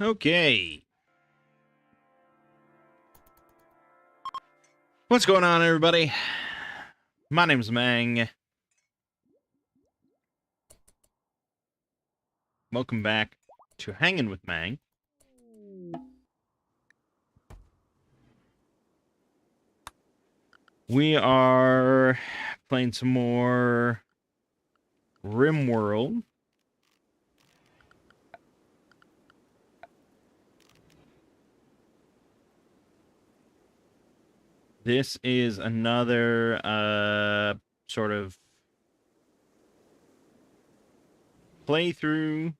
Okay. What's going on, everybody? My name's Mangg. Welcome back to Hanging with Mangg. We are playing some more RimWorld. This is another sort of playthrough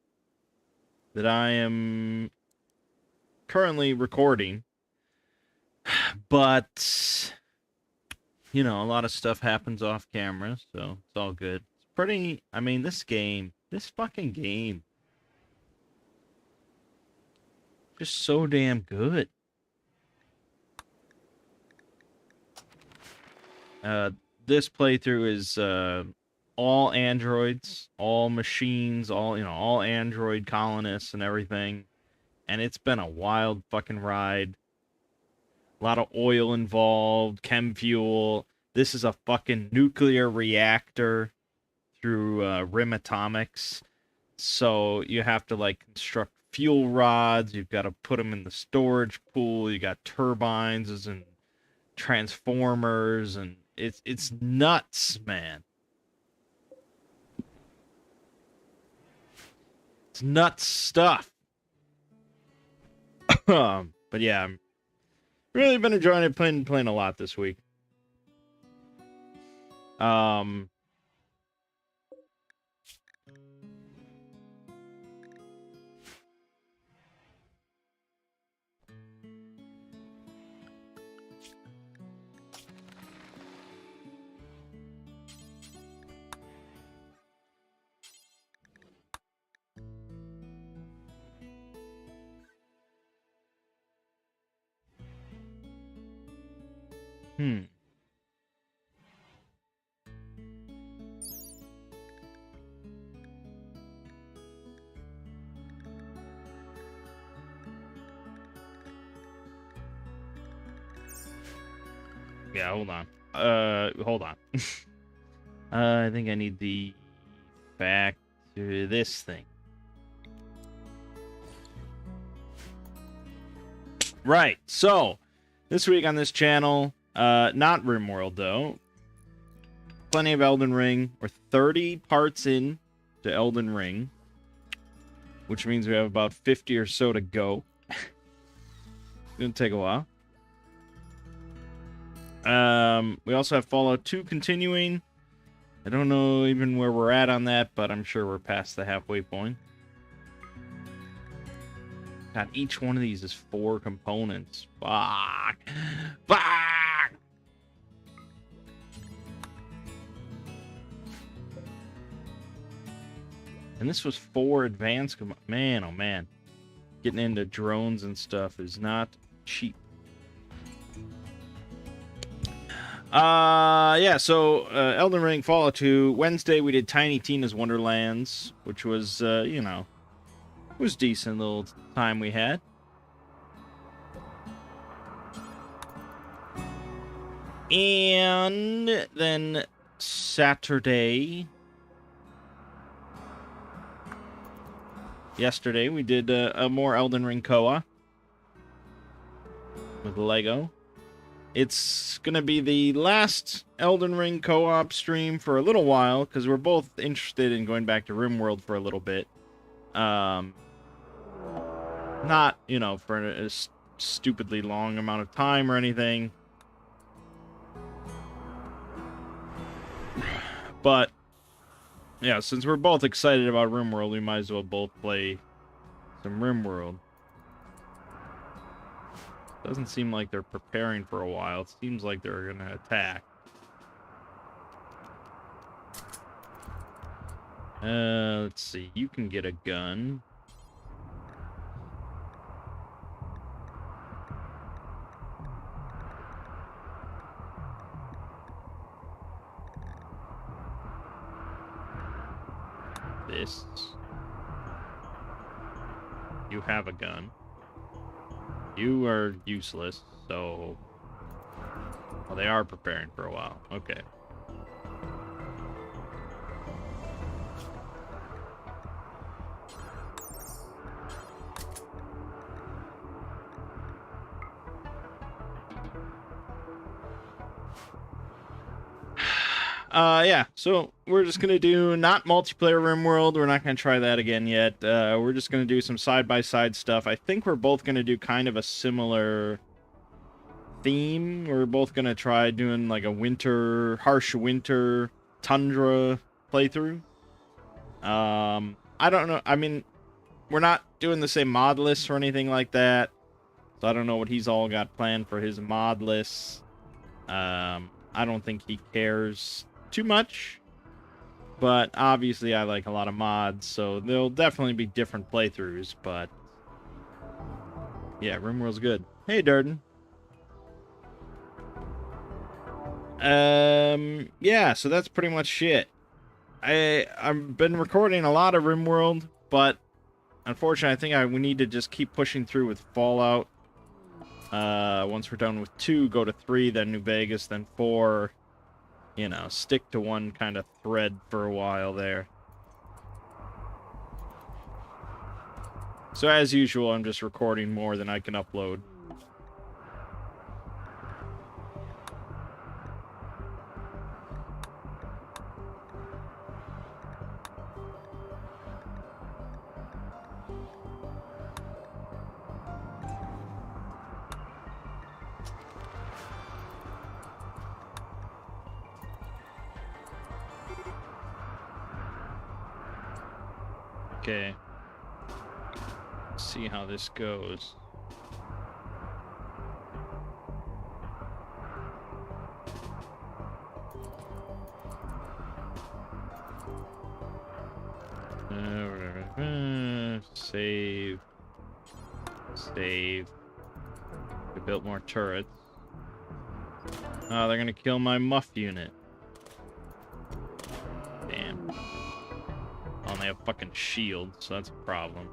that I am currently recording, but you know, a lot of stuff happens off camera, so it's all good. It's pretty, I mean, this fucking game, just so damn good. This playthrough is all androids, all machines, all android colonists and everything. And it's been a wild fucking ride. A lot of oil involved, chem fuel. This is a fucking nuclear reactor through Rim Atomics. So you have to like construct fuel rods. You've got to put them in the storage pool. You got turbines and transformers, and it's nuts, man. It's nuts stuff. But yeah, I'm really been enjoying it, playing a lot this week. Yeah, hold on. Hold on. I think I need the back to this thing. Right. So, this week on this channel, not RimWorld though. Plenty of Elden Ring. We're 30 parts in to Elden Ring, which means we have about 50 or so to go. It's gonna take a while. We also have Fallout 2 continuing. I don't know even where we're at on that, but I'm sure we're past the halfway point. God, each one of these is 4 components. Fuck. Fuck! And this was 4 advanced. Man, oh man. Getting into drones and stuff is not cheap. Yeah, so Elden Ring, Fallout 2. Wednesday we did Tiny Tina's Wonderlands, which was, you know, was decent little time we had. And then Saturday, yesterday, we did a more Elden Ring Koa with Lego. It's gonna be the last Elden Ring co-op stream for a little while, because we're both interested in going back to RimWorld for a little bit. Not, you know, for a stupidly long amount of time or anything. But, yeah, since we're both excited about RimWorld, we might as well both play some RimWorld. Doesn't seem like they're preparing for a while. It seems like they're gonna attack. Let's see. You can get a gun. This. You have a gun. You are useless, so... Well, they are preparing for a while. Okay. Yeah, so we're just gonna do not multiplayer RimWorld. We're not gonna try that again yet. We're just gonna do some side-by-side stuff. I think we're both gonna do kind of a similar theme. We're both gonna try doing like a harsh winter tundra playthrough. I don't know. I mean, we're not doing the same mod lists or anything like that. So I don't know what he's all got planned for his mod lists. I don't think he cares too much. But obviously I like a lot of mods, so there'll definitely be different playthroughs, but yeah, RimWorld's good. Hey, Durden. Yeah, so that's pretty much it. I've been recording a lot of RimWorld, but unfortunately I think we need to just keep pushing through with Fallout. Once we're done with 2, go to 3, then New Vegas, then 4. You know, stick to one kind of thread for a while there. So as usual, I'm just recording more than I can upload. Okay. Let's see how this goes. Save. Save. We built more turrets. Oh, they're gonna kill my muff unit. Damn. Oh, and they have fucking shields, so that's a problem.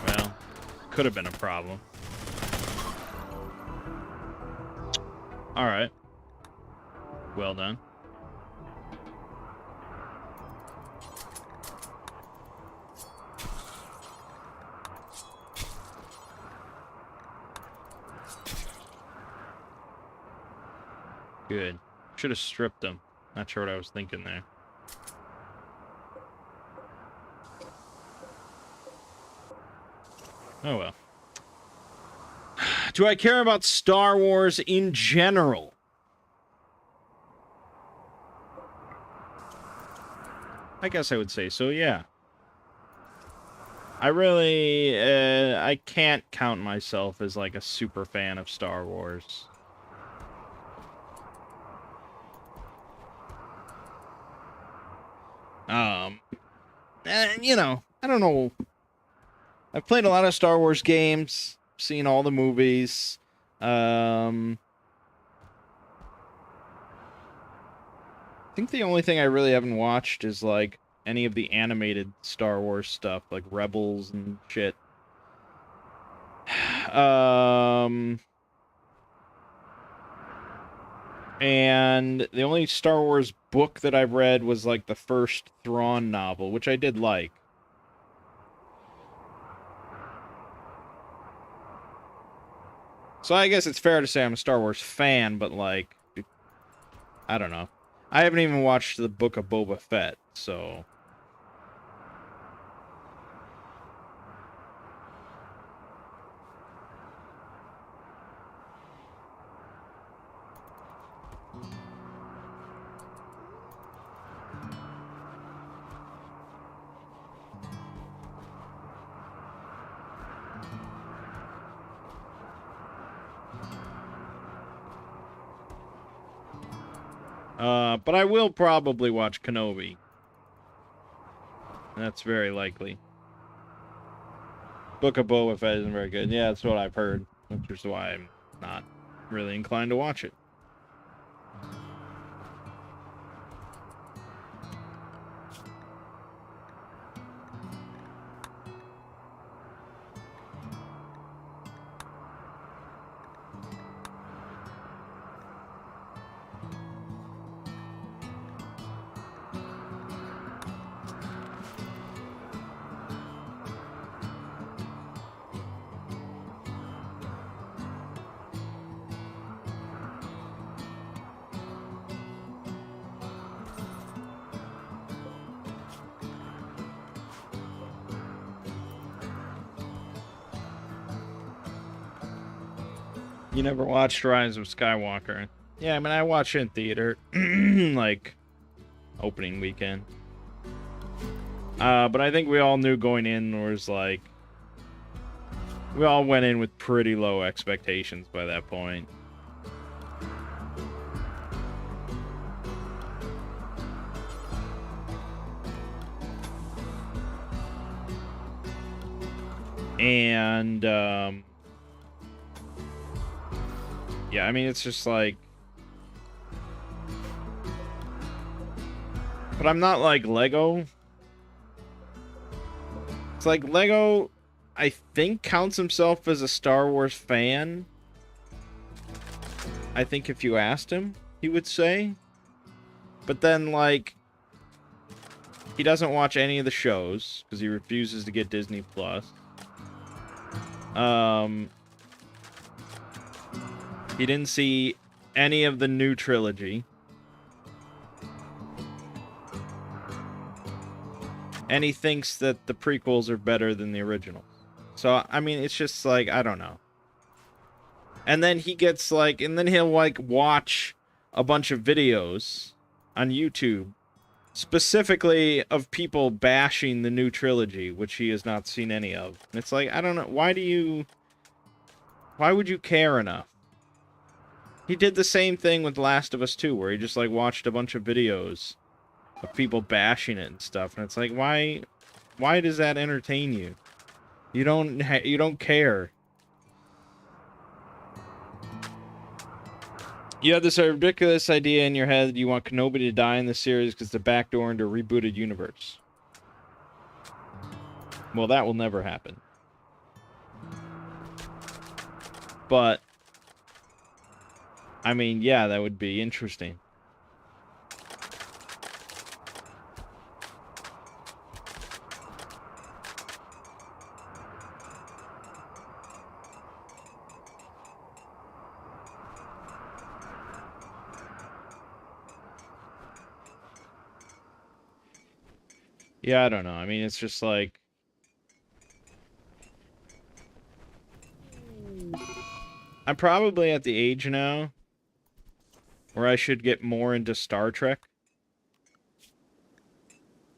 Well, could have been a problem. Alright. Well done. Good. Should have stripped them. Not sure what I was thinking there. Oh well. Do I care about Star Wars in general? I guess I would say so, yeah. I really, I can't count myself as like a super fan of Star Wars. And, you know, I don't know. I've played a lot of Star Wars games, seen all the movies. I think the only thing I really haven't watched is, like, any of the animated Star Wars stuff, like Rebels and shit. And the only Star Wars book that I've read was, like, the first Thrawn novel, which I did like. So I guess it's fair to say I'm a Star Wars fan, but, like, I don't know. I haven't even watched the Book of Boba Fett, so... But I will probably watch Kenobi. That's very likely. Book of Boba Fett isn't very good. Yeah, that's what I've heard, which is why I'm not really inclined to watch it. You never watched Rise of Skywalker? Yeah, I mean, I watched it in theater, like, opening weekend. But I think we all knew going in was, like, we all went in with pretty low expectations by that point. And, yeah, I mean, it's just like, but I'm not like Lego. It's like Lego, I think, counts himself as a Star Wars fan. I think if you asked him, he would say. But then, like, he doesn't watch any of the shows because he refuses to get Disney Plus. He didn't see any of the new trilogy. And he thinks that the prequels are better than the originals. So, I mean, it's just like, I don't know. And then he gets like, and then he'll like watch a bunch of videos on YouTube, specifically of people bashing the new trilogy, which he has not seen any of. And it's like, I don't know, why would you care enough? He did the same thing with Last of Us 2, where he just like watched a bunch of videos of people bashing it and stuff, and it's like, why does that entertain you? You don't care. You have this ridiculous idea in your head that you want Kenobi to die in the series because it's the backdoor into a rebooted universe. Well, that will never happen. But, I mean, yeah, that would be interesting. Yeah, I don't know. I mean, it's just like, I'm probably at the age now where I should get more into Star Trek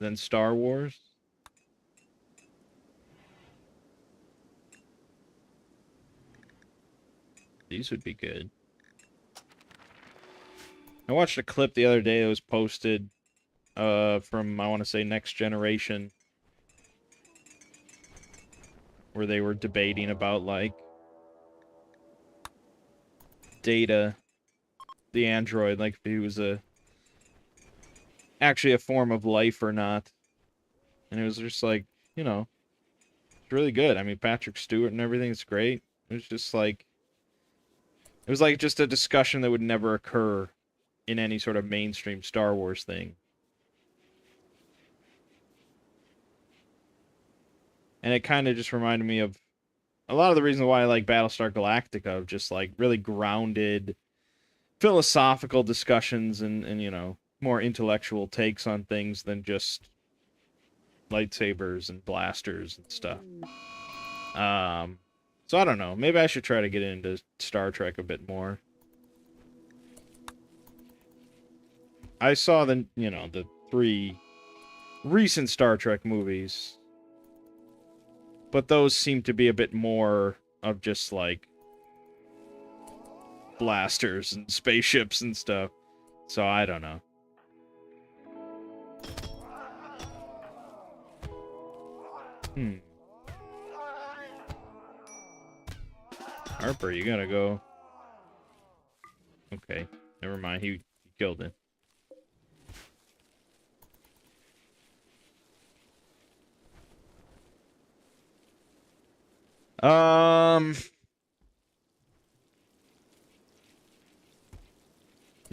than Star Wars. These would be good. I watched a clip the other day that was posted from, I want to say, Next Generation, where they were debating about, like, Data, the android, like, if he was actually a form of life or not. And it was just like, you know, it's really good. I mean, Patrick Stewart and everything is great. It was just like, it was like just a discussion that would never occur in any sort of mainstream Star Wars thing. And it kind of just reminded me of a lot of the reasons why I like Battlestar Galactica, of just like really grounded philosophical discussions and you know, more intellectual takes on things than just lightsabers and blasters and stuff. So I don't know. Maybe I should try to get into Star Trek a bit more. I saw the, you know, the 3 recent Star Trek movies, but those seem to be a bit more of just like blasters and spaceships and stuff. So I don't know. Harper, you gotta go. Okay, never mind. He killed him.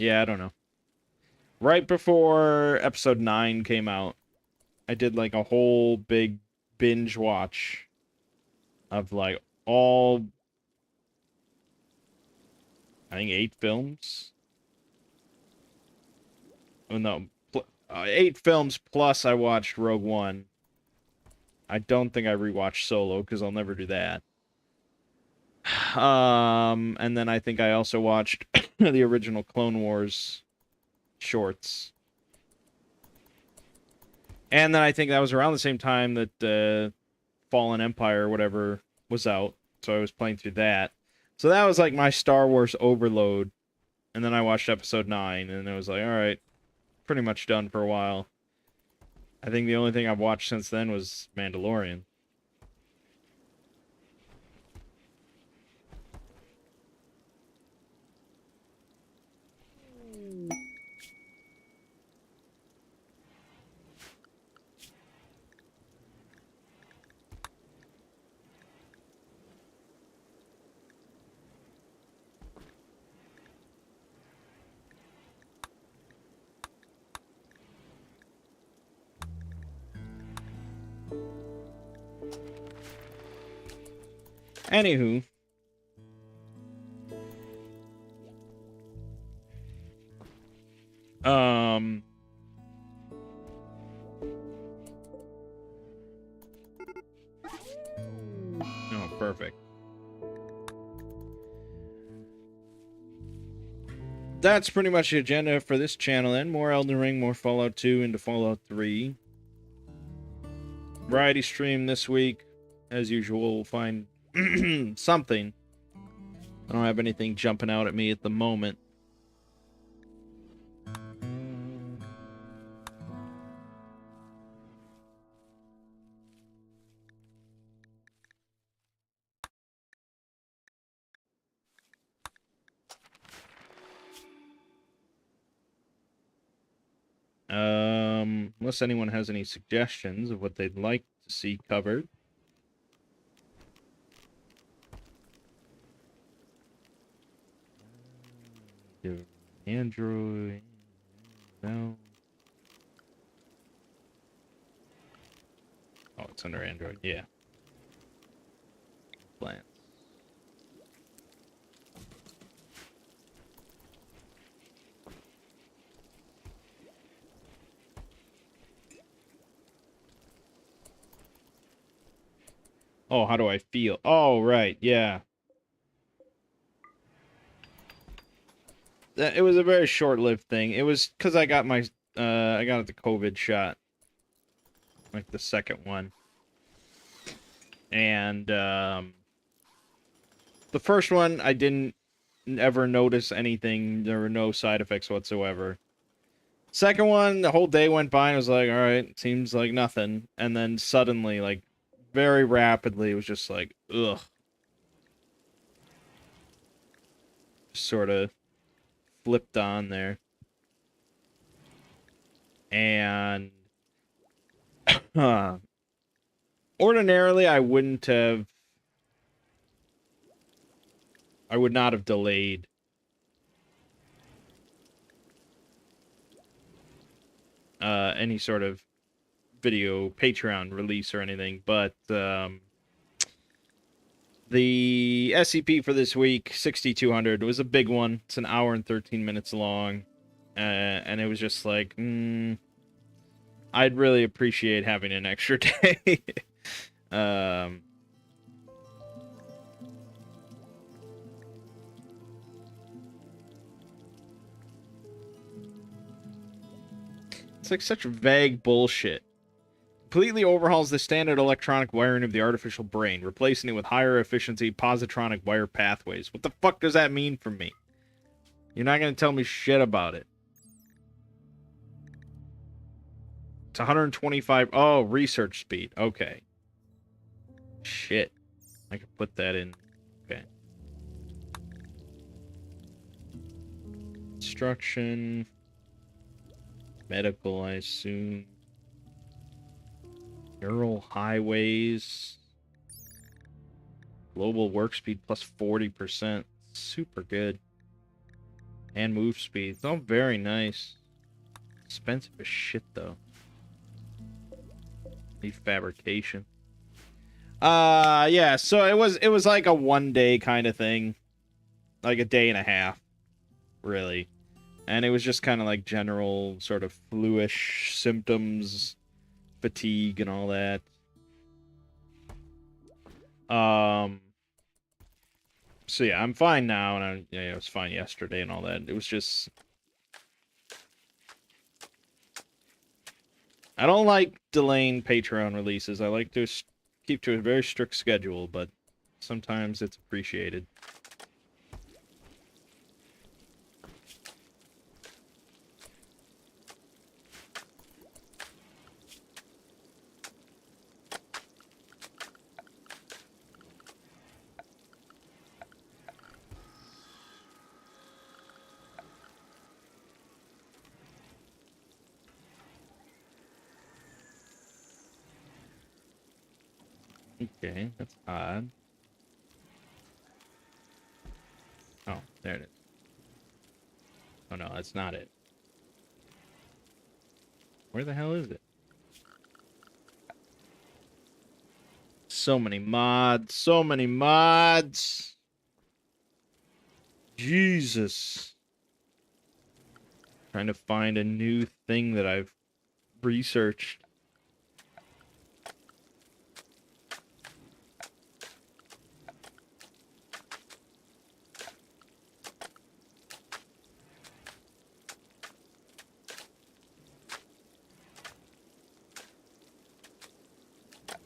Yeah, I don't know. Right before episode 9 came out, I did like a whole big binge watch of like all, I think 8 films. Oh no, 8 films plus I watched Rogue One. I don't think I rewatched Solo because I'll never do that. And then I think I also watched the original Clone Wars shorts. And then I think that was around the same time that Fallen Empire or whatever was out. So I was playing through that. So that was like my Star Wars overload. And then I watched episode 9, and it was like, all right, pretty much done for a while. I think the only thing I've watched since then was Mandalorian. Anywho. Oh, perfect. That's pretty much the agenda for this channel then. More Elden Ring, more Fallout 2 into Fallout 3. Variety stream this week. As usual, we'll find something. I don't have anything jumping out at me at the moment. Unless anyone has any suggestions of what they'd like to see covered. Android. No. Oh, it's under Android. Yeah. Plants. Oh, how do I feel? Oh, right. Yeah. It was a very short-lived thing. It was because I got my I got the COVID shot, like the second one, and the first one I didn't ever notice anything. There were no side effects whatsoever. Second one, the whole day went by and I was like, all right, seems like nothing, and then suddenly, like very rapidly, it was just like, ugh, sort of flipped on there, and ordinarily I would not have delayed any sort of video Patreon release or anything, but the SCP for this week, 6200, was a big one. It's an hour and 13 minutes long, and it was just like, I'd really appreciate having an extra day. It's like such vague bullshit. Completely overhauls the standard electronic wiring of the artificial brain, replacing it with higher efficiency positronic wire pathways. What the fuck does that mean for me? You're not going to tell me shit about it. It's 125. Oh, research speed. Okay. Shit. I can put that in. Okay. Instruction. Medical, I assume. Neural highways. Global work speed plus 40%. Super good. And move speed. It's all very nice. Expensive as shit, though. Need fabrication. Yeah, so it was like a 1 day kind of thing. Like a day and a half, really. And it was just kind of like general sort of flu-ish symptoms, fatigue and all that. So yeah, I'm fine now, and I was fine yesterday and all that. It was just I don't like delaying Patreon releases. I like to keep to a very strict schedule, but sometimes it's appreciated. Okay, that's odd. Oh, there it is. Oh no, that's not it. Where the hell is it? So many mods. So many mods. Jesus. Trying to find a new thing that I've researched.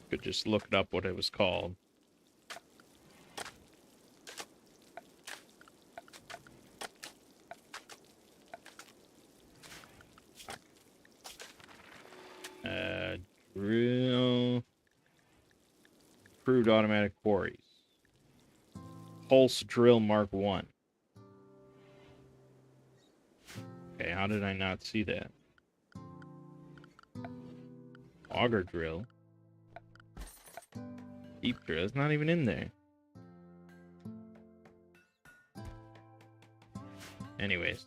Could just look it up what it was called. Drill. Improved automatic quarries. Pulse drill Mark 1. Okay, how did I not see that? Auger drill. Deep drill. It's not even in there. Anyways.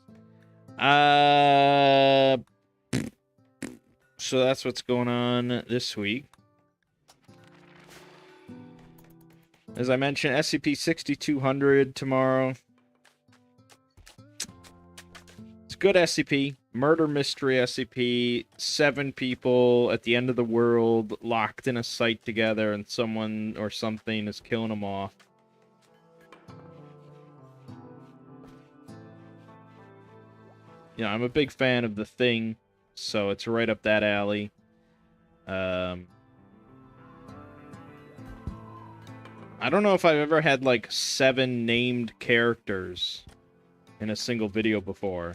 So that's what's going on this week. As I mentioned, SCP-6200 tomorrow. It's a good SCP. Murder mystery SCP. 7 people at the end of the world locked in a site together, and someone or something is killing them off. Yeah, I'm a big fan of The Thing, so it's right up that alley. I don't know if I've ever had, like, 7 named characters in a single video before.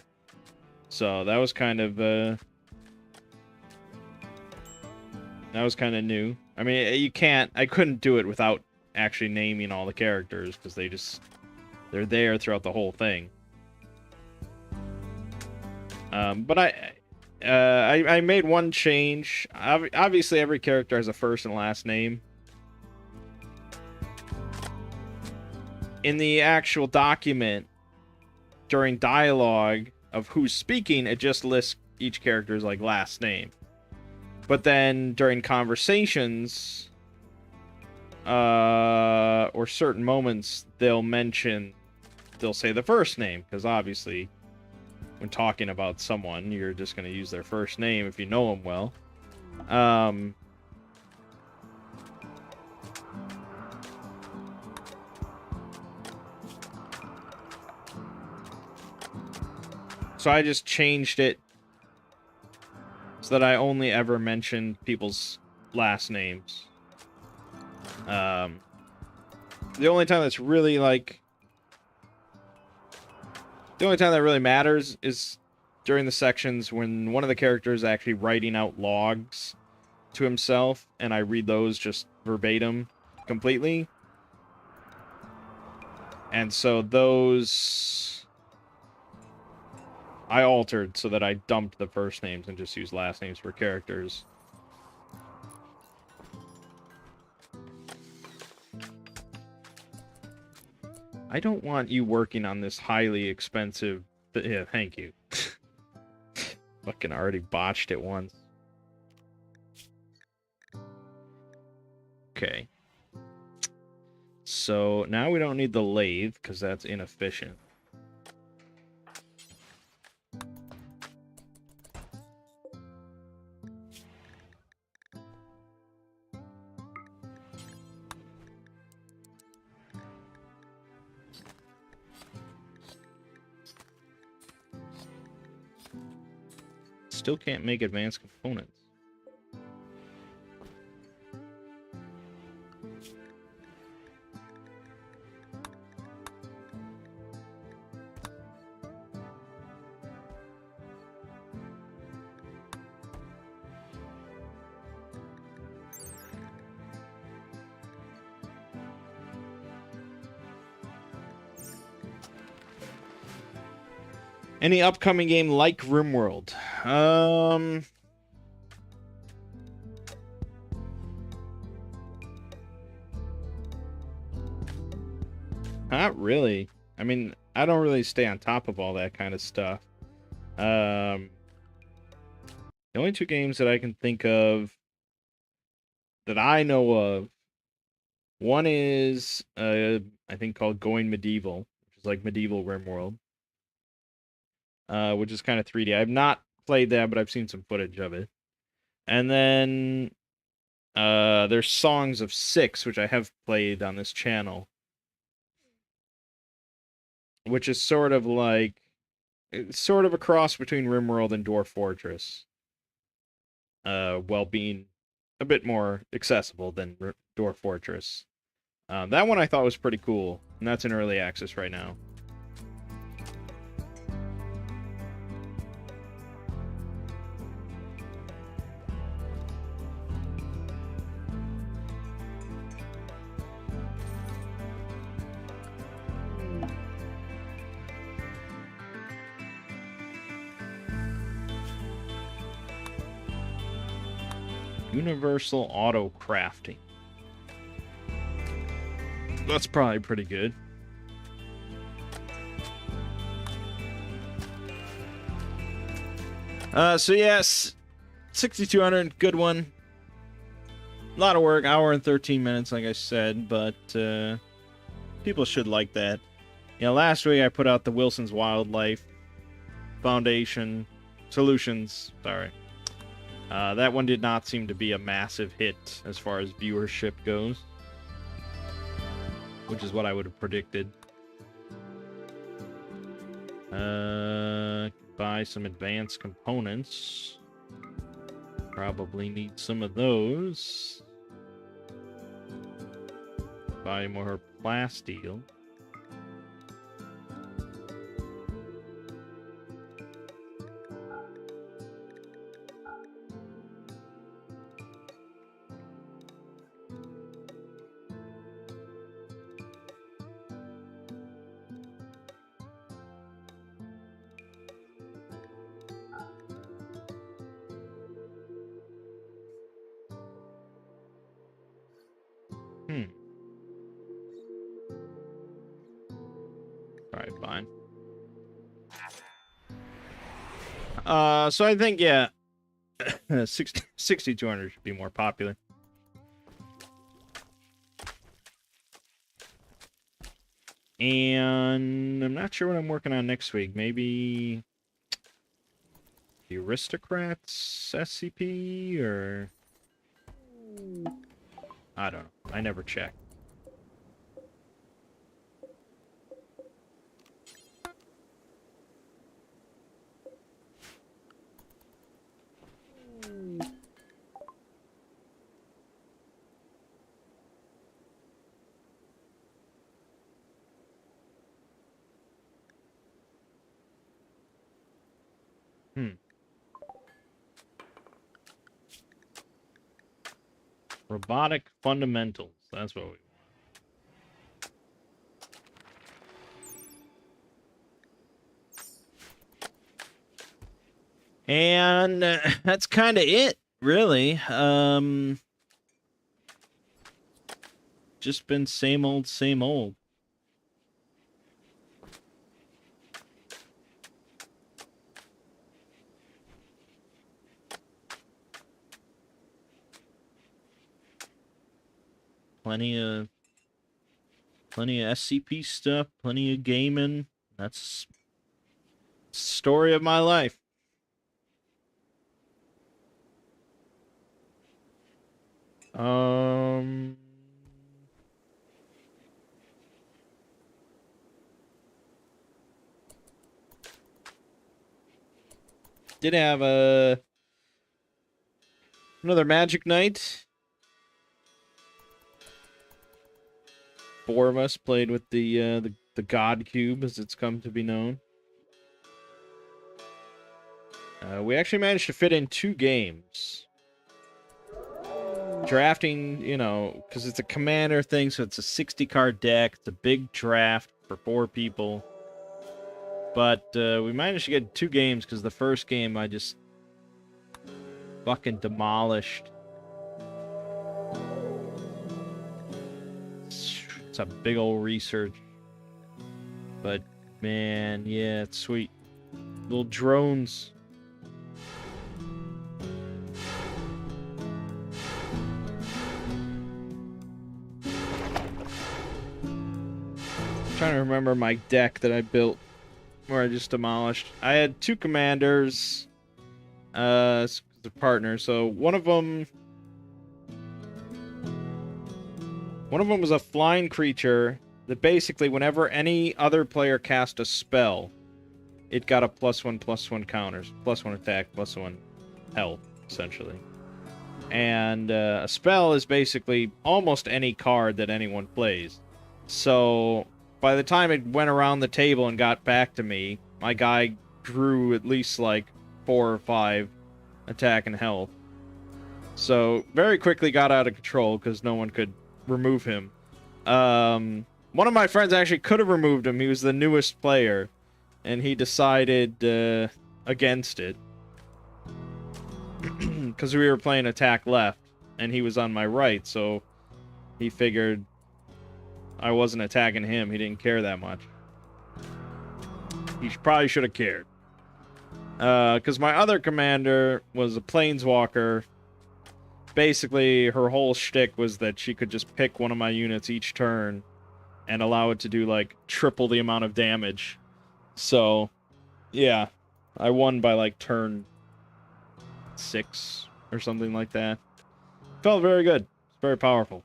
So that was kind of, that was kind of new. I mean, I couldn't do it without actually naming all the characters, because they're there throughout the whole thing. But I made one change. Obviously, every character has a first and last name. In the actual document, during dialogue of who's speaking, it just lists each character's, like, last name. But then during conversations, or certain moments, they'll say the first name, because obviously, when talking about someone, you're just going to use their first name if you know them well. So I just changed it so that I only ever mention people's last names. The only time that's really, like... The only time that really matters is during the sections when one of the characters is actually writing out logs to himself, and I read those just verbatim completely. And so those... I altered so that I dumped the first names and just used last names for characters. I don't want you working on this highly expensive... Yeah, thank you. Fucking already botched it once. Okay. So now we don't need the lathe, because that's inefficient. still can't make advanced components. Any upcoming game like RimWorld? Not really. I mean, I don't really stay on top of all that kind of stuff. The only two games that I can think of that I know of, one is I think called Going Medieval, which is like Medieval RimWorld, which is kind of 3D. I've not played that, but I've seen some footage of it. And then there's Songs of Six, which I have played on this channel, which is sort of like sort of a cross between RimWorld and Dwarf Fortress, while being a bit more accessible than Dwarf Fortress. That one I thought was pretty cool, and that's in early access right now. Universal Auto Crafting. That's probably pretty good. So yes, 6200, good one. A lot of work, hour and 13 minutes, like I said, but people should like that. You know, last week I put out the Wilson's Wildlife Foundation Solutions, sorry. That one did not seem to be a massive hit as far as viewership goes, which is what I would have predicted. Buy some advanced components. Probably need some of those. Buy more plasteel. Alright, fine. So I think, yeah, 6200 should be more popular. And I'm not sure what I'm working on next week. Maybe the Aristocrats SCP, or I don't know. I never check. Robotic fundamentals. That's what we want. And that's kind of it, really. Just been same old, same old. Plenty of SCP stuff, plenty of gaming. That's the story of my life. Did have another Magic night. 4 of us played with the God Cube, as it's come to be known. We actually managed to fit in 2 games. Drafting, you know, because it's a commander thing, so it's a 60-card deck. It's a big draft for 4 people. But we managed to get 2 games because the first game I just fucking demolished. It's a big old research. But, man, yeah, it's sweet. Little drones. I'm trying to remember my deck that I built where I just demolished. I had 2 commanders. The partner. So one of them was a flying creature that basically, whenever any other player cast a spell, it got a +1/+1 counters, +1 attack, +1 health, essentially. And a spell is basically almost any card that anyone plays. So by the time it went around the table and got back to me, my guy drew at least like 4 or 5 attack and health. So very quickly got out of control because no one could remove him. One of my friends actually could have removed him. He was the newest player, and he decided against it because we were playing attack left, and he was on my right. So he figured I wasn't attacking him. He didn't care that much. He probably should have cared. Because my other commander was a planeswalker. Basically, her whole shtick was that she could just pick one of my units each turn and allow it to do, like, triple the amount of damage. So, yeah. I won by, like, turn 6 or something like that. Felt very good. It's very powerful.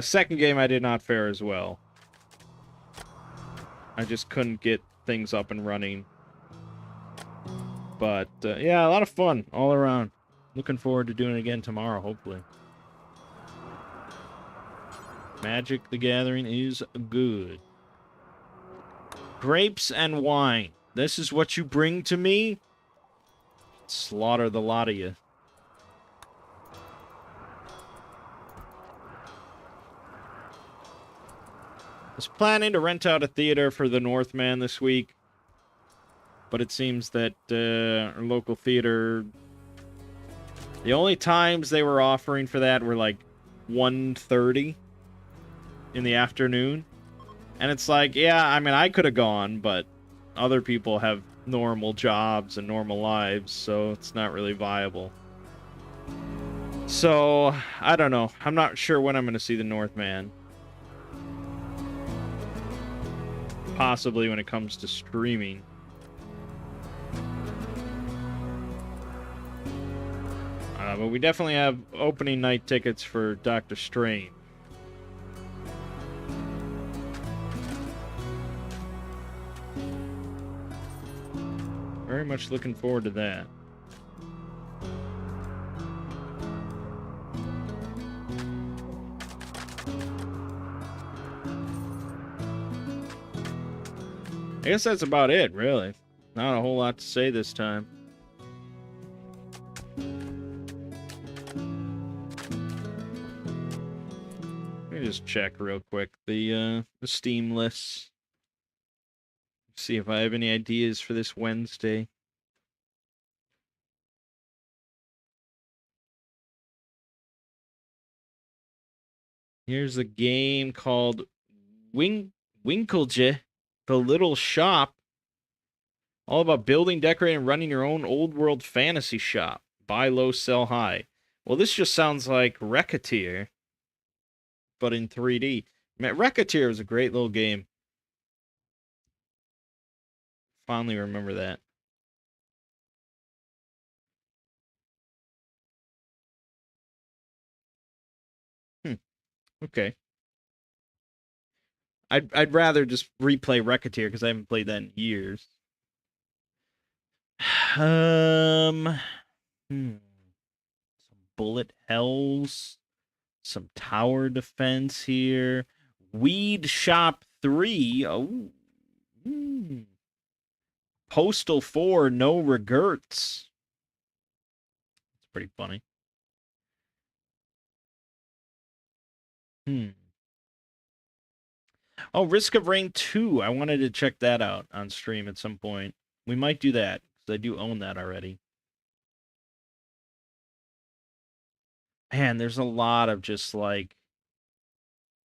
Second game, I did not fare as well. I just couldn't get things up and running. But, yeah, a lot of fun all around. Looking forward to doing it again tomorrow, hopefully. Magic the Gathering is good. Grapes and wine. This is what you bring to me? Slaughter the lot of you. I was planning to rent out a theater for the Northman this week, but it seems that our local theater, the only times they were offering for that were like 1:30 in the afternoon. And it's like, yeah, I mean, I could have gone, but other people have normal jobs and normal lives, so it's not really viable. So, I don't know. I'm not sure when I'm going to see the Northman. Possibly when it comes to streaming. But we definitely have opening night tickets for Doctor Strange. Very much looking forward to that. I guess that's about it, really. Not a whole lot to say this time. Let me just check real quick the Steam lists. See if I have any ideas for this Wednesday. Here's a game called Winkleje, The Little Shop. All about building, decorating, and running your own old world fantasy shop. Buy low, sell high. Well, this just sounds like Racketeer, but in 3D. Man, Racketeer was a great little game. Fondly remember that. Okay. I'd rather just replay Racketeer because I haven't played that in years. Um, some bullet hells, some tower defense here. Weed Shop 3. Oh. Postal 4, no regrets. It's pretty funny. Oh, Risk of Rain 2. I wanted to check that out on stream at some point. We might do that, because I do own that already. Man, there's a lot of just like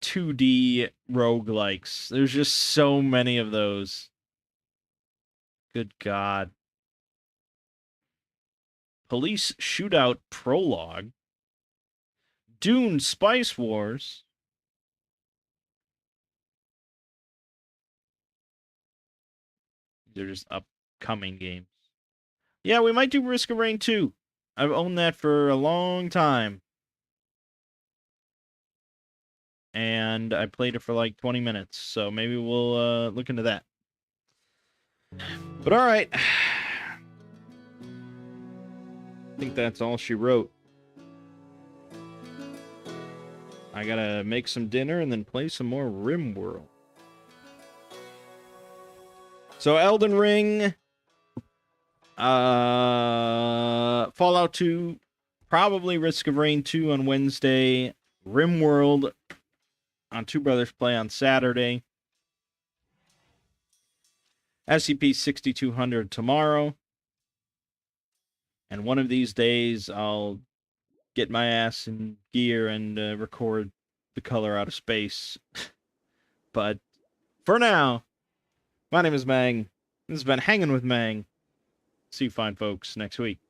2D roguelikes. There's just so many of those. Good God. Police Shootout Prologue. Dune Spice Wars. They're just upcoming games. Yeah, we might do Risk of Rain 2. I've owned that for a long time. And I played it for like 20 minutes, so maybe we'll look into that. But all right. I think that's all she wrote. I gotta make some dinner and then play some more RimWorld. So Elden Ring, Fallout 2, probably Risk of Rain 2 on Wednesday, RimWorld on Two Brothers Play on Saturday, SCP-6200 tomorrow, and one of these days I'll get my ass in gear and record The Color Out of Space. But for now, my name is Mangg. This has been Hanging with Mangg. See you fine folks next week.